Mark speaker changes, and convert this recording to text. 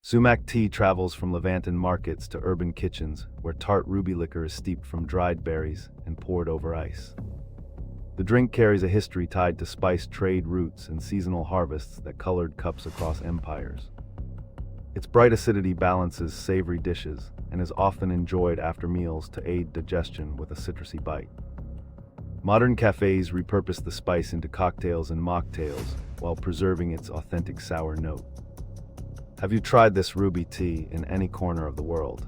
Speaker 1: Sumac tea travels from Levantine markets to urban kitchens, where tart ruby liquor is steeped from dried berries and poured over ice. The drink carries a history tied to spice trade routes and seasonal harvests that colored cups across empires. Its bright acidity balances savory dishes and is often enjoyed after meals to aid digestion with a citrusy bite. Modern cafes repurpose the spice into cocktails and mocktails while preserving its authentic sour note. Have you tried this ruby tea in any corner of the world?